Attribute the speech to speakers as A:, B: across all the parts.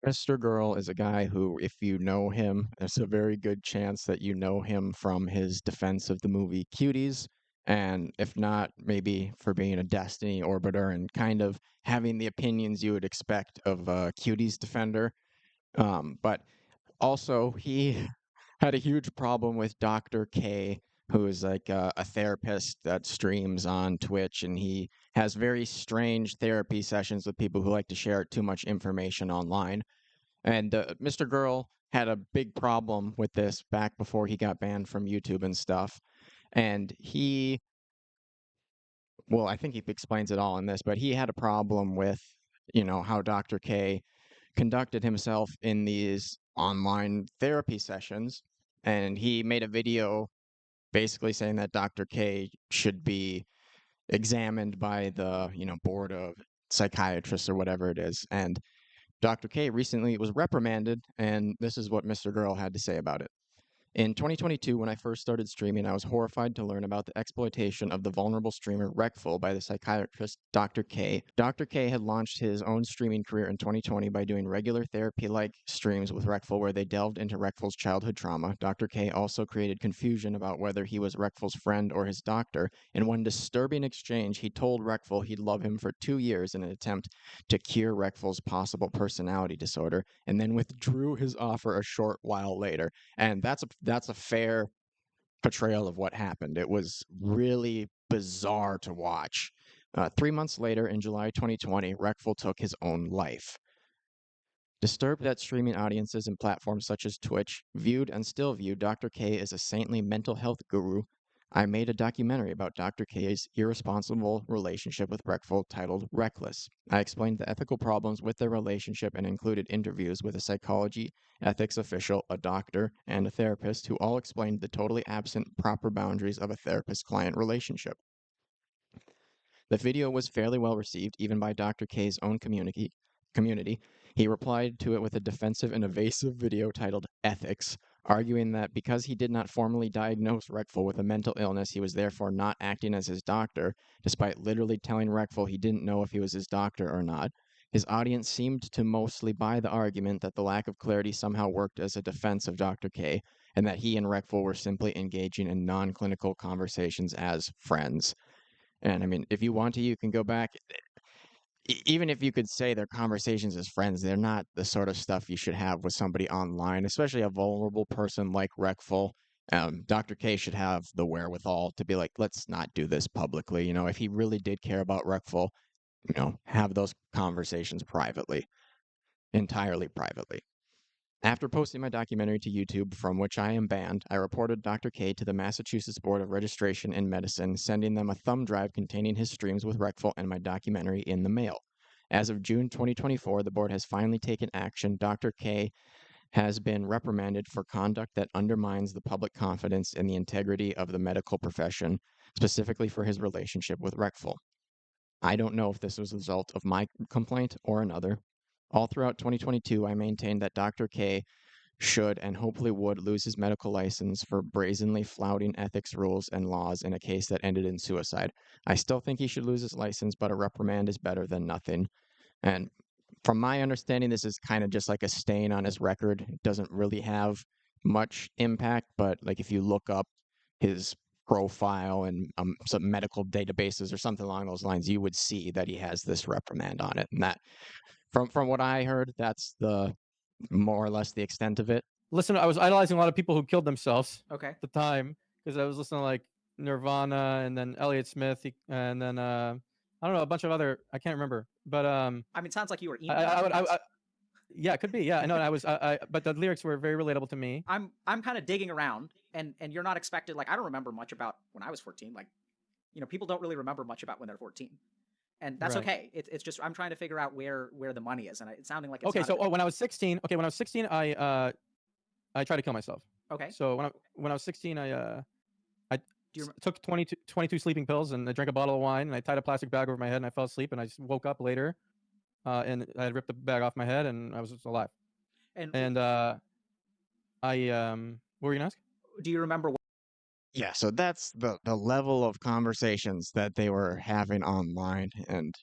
A: MrGirl is a guy who, if you know him, there's a very good chance that you know him from his defense of the movie Cuties, and if not, maybe for being a Destiny orbiter and kind of having the opinions you would expect of a Cuties defender. But also, he had a huge problem with Dr. K, who is like a therapist that streams on Twitch, and he has very strange therapy sessions with people who like to share too much information online. And MrGirl had a big problem with this back before he got banned from YouTube and stuff. And well, I think he explains it all in this, but he had a problem with, how Dr. K conducted himself in these online therapy sessions. And he made a video basically saying that Dr. K should be examined by the, board of psychiatrists or whatever it is. And Dr. K recently was reprimanded, and this is what MrGirl had to say about it. In 2022, when I first started streaming, I was horrified to learn about the exploitation of the vulnerable streamer Reckful by the psychiatrist Dr. K. Dr. K had launched his own streaming career in 2020 by doing regular therapy-like streams with Reckful where they delved into Reckful's childhood trauma. Dr. K also created confusion about whether he was Reckful's friend or his doctor. In one disturbing exchange, he told Reckful he'd love him for 2 years in an attempt to cure Reckful's possible personality disorder, and then withdrew his offer a short while later. And that's a fair portrayal of what happened. It was really bizarre to watch. 3 months later, in July 2020, Reckful took his own life. Disturbed that streaming audiences and platforms such as Twitch viewed and still view Dr. K as a saintly mental health guru, I made a documentary about Dr. K's irresponsible relationship with Reckful titled Reckless. I explained the ethical problems with their relationship and included interviews with a psychology, ethics official, a doctor, and a therapist who all explained the totally absent proper boundaries of a therapist-client relationship. The video was fairly well received, even by Dr. K's own community. He replied to it with a defensive and evasive video titled Ethics, arguing that because he did not formally diagnose Reckful with a mental illness, he was therefore not acting as his doctor, despite literally telling Reckful he didn't know if he was his doctor or not. His audience seemed to mostly buy the argument that the lack of clarity somehow worked as a defense of Dr. K, and that he and Reckful were simply engaging in non-clinical conversations as friends. And I mean, if you want to, you can go back. Even if you could say their conversations as friends, they're not the sort of stuff you should have with somebody online, especially a vulnerable person like Reckful. Dr. K should have the wherewithal to be like, let's not do this publicly. If he really did care about Reckful, have those conversations privately, entirely privately. After posting my documentary to YouTube, from which I am banned, I reported Dr. K to the Massachusetts Board of Registration in Medicine, sending them a thumb drive containing his streams with Reckful and my documentary in the mail. As of June 2024, the board has finally taken action. Dr. K has been reprimanded for conduct that undermines the public confidence in the integrity of the medical profession, specifically for his relationship with Reckful. I don't know if this was a result of my complaint or another. All throughout 2022, I maintained that Dr. K should and hopefully would lose his medical license for brazenly flouting ethics rules and laws in a case that ended in suicide. I still think he should lose his license, but a reprimand is better than nothing. And from my understanding, this is kind of just like a stain on his record. It doesn't really have much impact, but like if you look up his profile and some medical databases or something along those lines, you would see that he has this reprimand on it. And that, from what I heard, that's the more or less the extent of it.
B: Listen, I was idolizing a lot of people who killed themselves
C: Okay.
B: at the time because I was listening to like Nirvana and then Elliott Smith and then I don't know, a bunch of other, I can't remember, but
C: I mean, it sounds like you were emo.
B: yeah, it could be. Yeah, I know. I was, but the lyrics were very relatable to me.
C: I'm kind of digging around, and you're not expected. Like, I don't remember much about when I was 14. Like, people don't really remember much about when they're 14, and that's
B: Right.
C: Okay. It's just I'm trying to figure out where the money is, and it's sounding like it's
B: okay.
C: not
B: So when I was 16, I tried to kill myself.
C: Okay.
B: So when I was 16, I took 22 sleeping pills and I drank a bottle of wine and I tied a plastic bag over my head and I fell asleep and I just woke up later, and I had ripped the bag off my head and I was just alive. And what were you gonna ask?
C: Do you remember?
A: Yeah, so that's the level of conversations that they were having online, and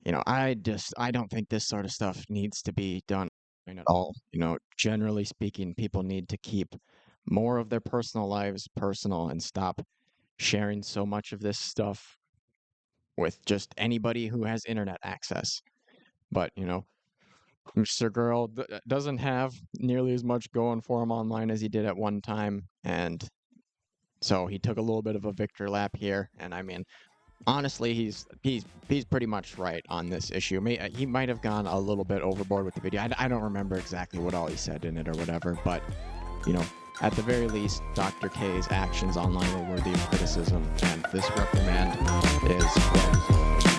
A: I don't think this sort of stuff needs to be done at all. Generally speaking, people need to keep more of their personal lives personal and stop sharing so much of this stuff with just anybody who has internet access. But, MrGirl doesn't have nearly as much going for him online as he did at one time, and so he took a little bit of a victor lap here. And I mean, honestly, he's pretty much right on this issue. He might have gone a little bit overboard with the video. I don't remember exactly what all he said in it or whatever, but at the very least, Dr. K's actions online were worthy of criticism, and this reprimand is well deserved.